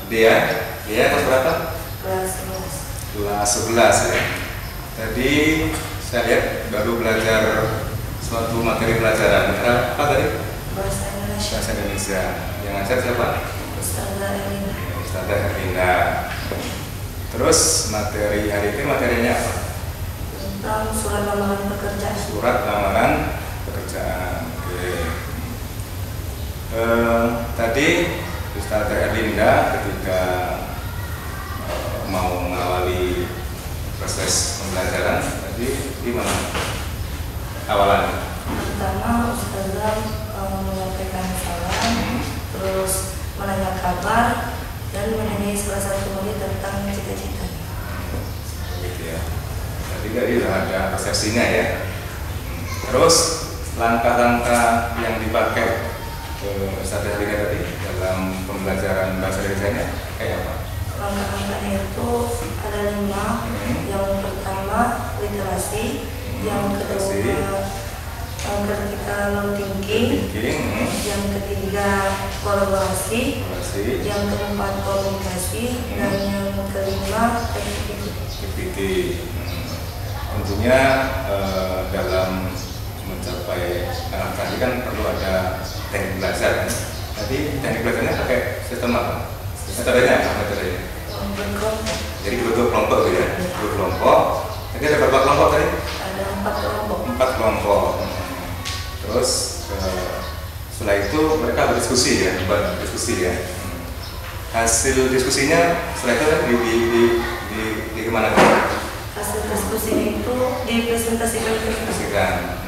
Dia kelas berapa? Kelas 11. Kelas 11 ya. Tadi saya lihat baru belajar suatu materi pelajaran. Apa tadi? Bahasa Indonesia. Bahasa Indonesia. Yang ngajar siapa? Ustazah Elina. Ustazah Elina. Terus materi hari ini materinya apa? Tentang surat lamaran pekerjaan. Surat lamaran pekerjaan. Oke. Tadi Ustazah Elina ketika mau mengawali proses pembelajaran tadi gimana awalannya? Pertama Ustazah menyampaikan salam, terus menanya kabar dan menyanyi salah satu menit tentang cita-cita. Gitu ya. Tadi sudah ada persepsinya ya. Terus langkah-langkah yang dipakai Ustazah Elina tadi dalam pembelajaran bahasa Indonesia kayak apa? Langkah-langkahnya itu ada 5. Yang pertama literasi, yang kedua critical thinking, yang ketiga kolaborasi, yang keempat komunikasi, dan yang kelima PPT. Tentunya dalam mencapai anak tadi kan perlu ada teknik belajar kan? Tadi teknik belajarnya pakai sistem apa? Metodenya apa metodenya? Jadi dua kelompok ya, 2 kelompok. Jadi ada berapa kelompok tadi? Ada 4 kelompok. 4 kelompok. Terus setelah itu mereka berdiskusi ya, Hasil diskusinya setelah itu kan di kemana? Hasil diskusinya itu dipresentasikan.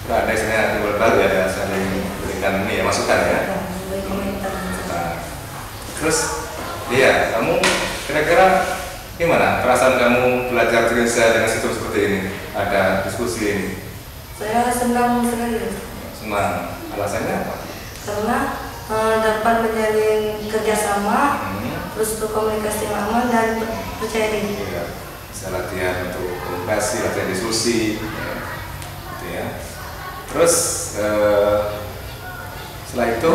Ada istilahnya baru ya, ada saling berikan ini ya, masukan ya. Nah, terus kamu kira-kira gimana perasaan kamu belajar Indonesia dengan sistem seperti ini? Ada diskusi ini? Saya senang sekali. Senang. Alasannya apa? Karena dapat menjalin kerjasama, terus berkomunikasi yang aman dan percaya diri. Iya. Bisa latihan untuk komunikasi, latihan diskusi, gitu ya. Terus setelah itu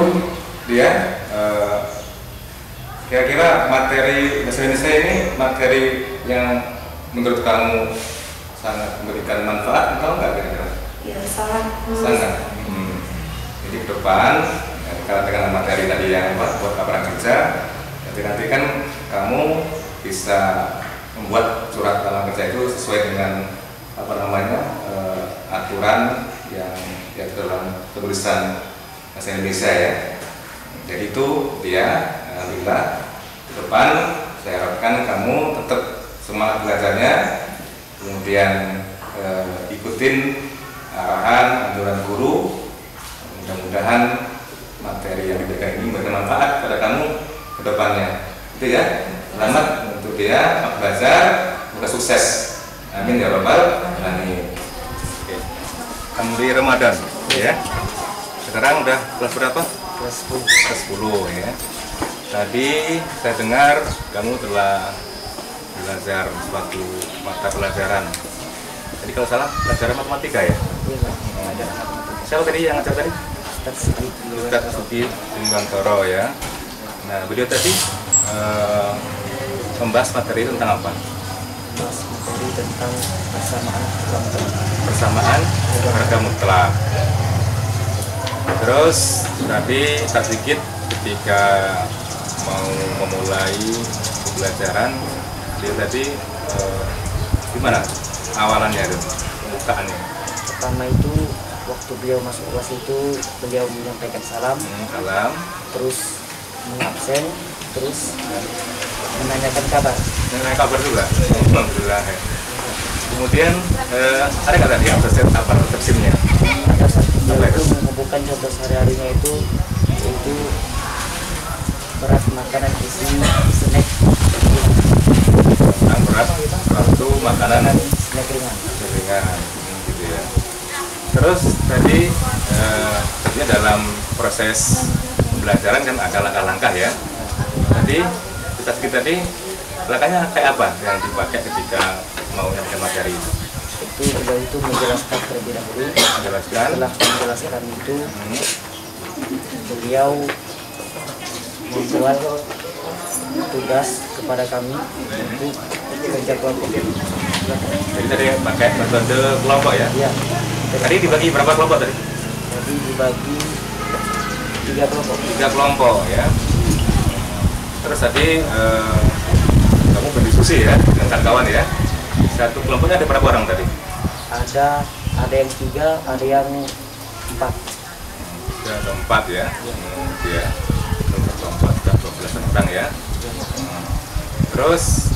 kira-kira materi bahasa Indonesia ini materi yang menurut kamu sangat memberikan manfaat atau enggak kira-kira? Ya, sangat. Jadi ke depan kalau dengan materi tadi yang buat laporan kerja, nanti kan kamu bisa membuat surat lamaran kerja itu sesuai dengan aturan yang dalam penulisan bahasa Indonesia ya. Jadi itu alhamdulillah ke depan saya harapkan kamu tetap semangat belajarnya, kemudian ikutin arahan anjuran guru. Mudah-mudahan materi yang diberikan ini bermanfaat pada kamu ke depannya. Itu ya. Selamat untuk belajar, semoga sukses. Amin ya rabbal alamin. Oke. Kamri Ramadan ya. Sekarang udah kelas berapa? Kelas 10. Kelas 10 ya. Tadi saya dengar kamu telah belajar suatu mata pelajaran. Tadi kalau salah pelajaran matematika ya? Iya, ada. Siapa tadi yang ngajar tadi? Ustaz Suki Wantoro ya. Nah, beliau tadi membahas materi tentang apa? Membahas materi tentang Persamaan harga mutlak. Terus tadi tak sedikit ketika mau memulai pembelajaran, beliau tadi gimana awalannya itu, pembukaannya? Pertama itu waktu beliau masuk kelas itu beliau menyampaikan salam, terus mengabsen, terus menanyakan kabar. Menanyakan kabar juga, alhamdulillah. Kemudian ada nggak tadi apa resepsinya? Ada beliau itu mengumpulkan contoh sehari-harinya itu yaitu berat makanan isi snack. Berat waktu makanan snack ringan. Gitu ya. Terus tadi dalam proses pembelajaran kan ada langkah-langkah ya. Tadi langkahnya kayak apa yang dipakai ketika mau menyampaikan materi itu? Beliau itu menjelaskan terlebih dahulu. Setelah menjelaskan itu, beliau membuat tugas kepada kami untuk kerja kelompok. Jadi tadi pakai metode kelompok ya? Ya. Tadi dibagi berapa kelompok tadi? Jadi dibagi 3 kelompok. 3 kelompok ya. Terus tadi kamu berdiskusi ya dengan kawan ya. Satu kelompoknya ada berapa orang tadi? Ada yang 3, ada yang 4. Ada 4 ya. Ya. Kelompok 12 orang ya. Terus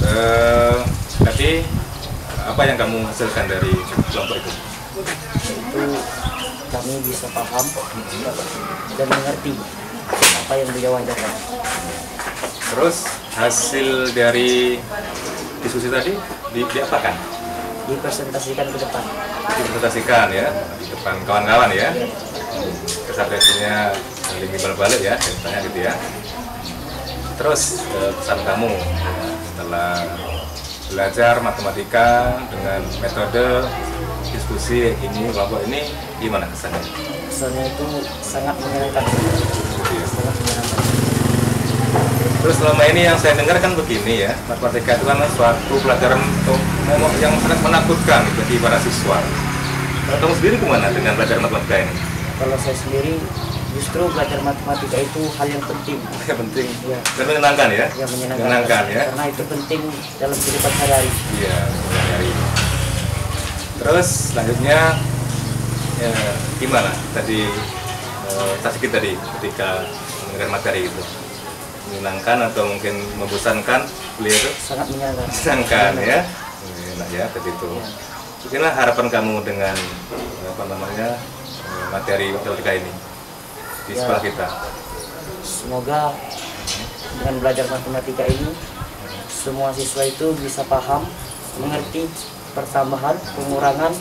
tadi apa yang kamu hasilkan dari kelompok itu? Itu kami bisa paham dan mengerti apa yang beliau ajarkan. Terus hasil dari diskusi tadi diapakan? Dipresentasikan ke depan. Dipresentasikan ya di depan kawan-kawan ya. Kesaksiannya saling balik ya, ceritanya gitu ya. Terus pesan kamu setelah belajar matematika dengan metode diskusi ini, kelompok ini, gimana kesannya? Kesannya itu sangat menyenangkan. Sangat menyenangkan. Terus selama ini yang saya dengar kan begini ya, matematika itu kan suatu pelajaran yang sangat menakutkan bagi para siswa. Kalau kamu sendiri gimana dengan belajar matematika ini? Kalau saya sendiri justru belajar matematika itu hal yang penting. Yang penting. Ya. Dan menyenangkan ya? Ya, menyenangkan. Menyenangkan ya? Karena itu penting dalam kehidupan sehari-hari. Iya, sehari-hari. Terus selanjutnya ya, gimana tadi sedikit tadi ketika mendengar materi itu? Menyenangkan atau mungkin membosankan beliau itu? Sangat menyenangkan. Menyenangkan ya? Enak ya, begitu. Mungkinlah harapan kamu dengan materi matematika ini di sekolah kita. Semoga dengan belajar matematika ini semua siswa itu bisa paham, mengerti pertambahan, pengurangan,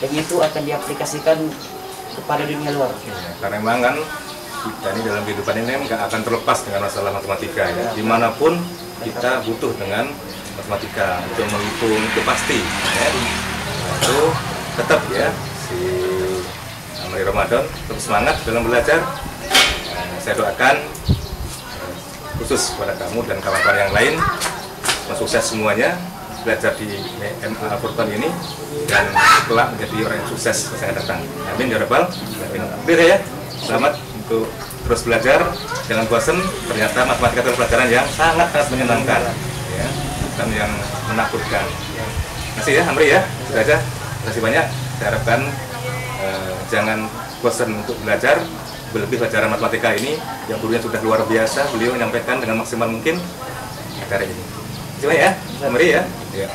dan itu akan diaplikasikan kepada dunia luar. Karena memang kan kita ini dalam kehidupan ini nggak akan terlepas dengan masalah matematika ya. Dimanapun kita butuh dengan matematika untuk menghitung itu pasti. Ya. Nah, itu tetap ya si Amri Ramadan tetap semangat dalam belajar. Saya doakan khusus kepada kamu dan kawan-kawan yang lain sukses semuanya belajar di MA Al-Furqan ini dan kelak menjadi orang yang sukses masa yang datang. Amin ya rabbal alamin. Ya, selamat untuk terus belajar, jangan bosan. Ternyata matematika itu pelajaran yang sangat menyenangkan, ya, bukan yang menakutkan. Terima kasih ya Amri ya, sudah aja. Terima kasih banyak. Saya harapkan jangan bosan untuk belajar. Lebih pelajaran matematika ini yang gurunya sudah luar biasa, beliau menyampaikan dengan maksimal mungkin acara ini. Coba ya, Amri ya. Ya.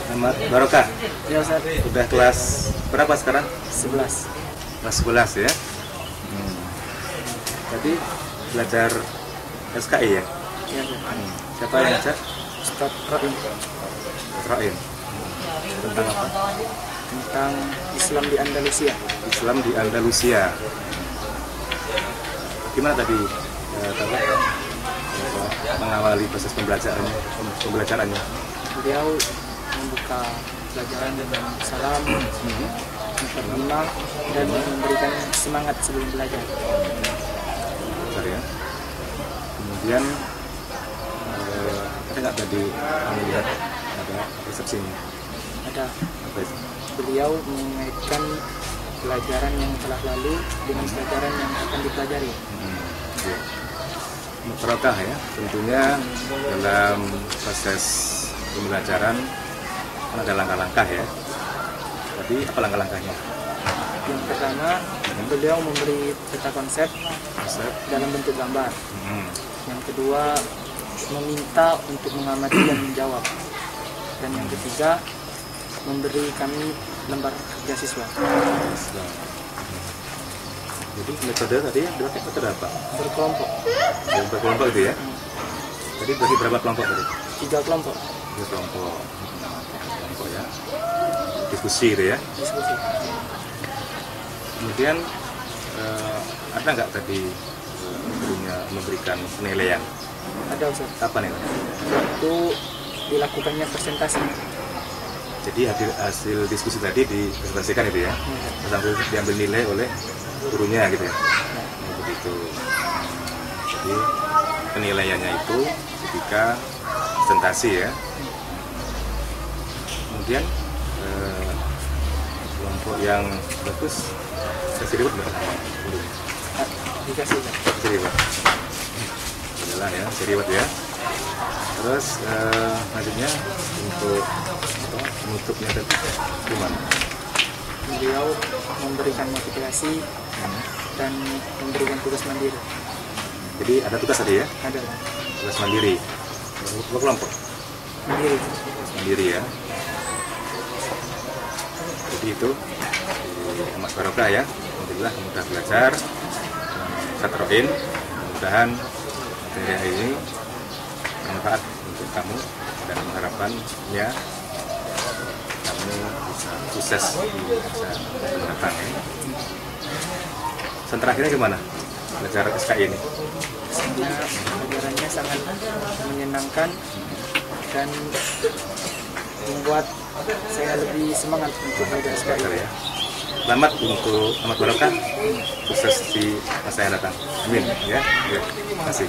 Selamat barokah. Ya, Ustaz. Udah kelas berapa sekarang? 11. Kelas 11 ya. Tadi belajar SKI ya? Ya, Siapa yang ngajar? Ustaz Rahim. Rahim. Tentang apa? Tentang Islam di Andalusia. Islam di Andalusia. Gimana tadi mengawali proses pembelajarannya? Beliau membuka pelajaran dengan salam, mukadimah, dan memberikan semangat sebelum belajar. Bentar ya. Kemudian ada nggak tadi melihat ada resepsinya? Ada. Apa itu? Beliau mengaitkan pelajaran yang telah lalu dengan pelajaran yang akan dipelajari. Ya. Barokah ya, tentunya dalam proses pembelajaran ada langkah-langkah ya. Tapi apa langkah-langkahnya? Yang pertama, beliau memberi peta konsep dalam bentuk gambar. Yang kedua, meminta untuk mengamati dan menjawab. Dan yang ketiga, memberi kami lembar kerja siswa. Jadi metode tadi dipakai metode apa? Berkelompok. Berkelompok itu ya? Tadi bagi berapa kelompok tadi? 3 kelompok. 3 kelompok. Kelompok ya. Diskusi gitu ya? Diskusi. Kemudian ada nggak tadi gurunya memberikan penilaian? Ada, Ustaz. Kapan itu? Waktu dilakukannya presentasi. Jadi hasil diskusi tadi dipresentasikan itu ya? Sambil diambil nilai oleh gurunya gitu ya? Begitu. Jadi penilaiannya itu ketika presentasi ya. Kemudian kelompok yang bagus kasih ribet nggak? Dikasih kan? Kasih ribet. Adalah ya, kasih ribet ya. Terus selanjutnya untuk penutupnya tadi gimana? Beliau memberikan motivasi dan memberikan tugas mandiri. Jadi ada tugas tadi ya? Ada Tugas mandiri. Berapa kelompok? mandiri. Tugas mandiri ya. Jadi itu Mas Barokah ya. Alhamdulillah kamu sudah belajar. Satroin. Mudah-mudahan materi ini bermanfaat untuk kamu dan mengharapkan ya kamu bisa sukses di masa mendatang ya. Pesan terakhirnya gimana belajar SKI ini? Karena pelajarannya sangat menyenangkan dan membuat saya lebih semangat untuk belajar SKI. Ya. Selamat untuk Ahmad Barokah, sukses di masa yang datang. Amin ya. Terima kasih.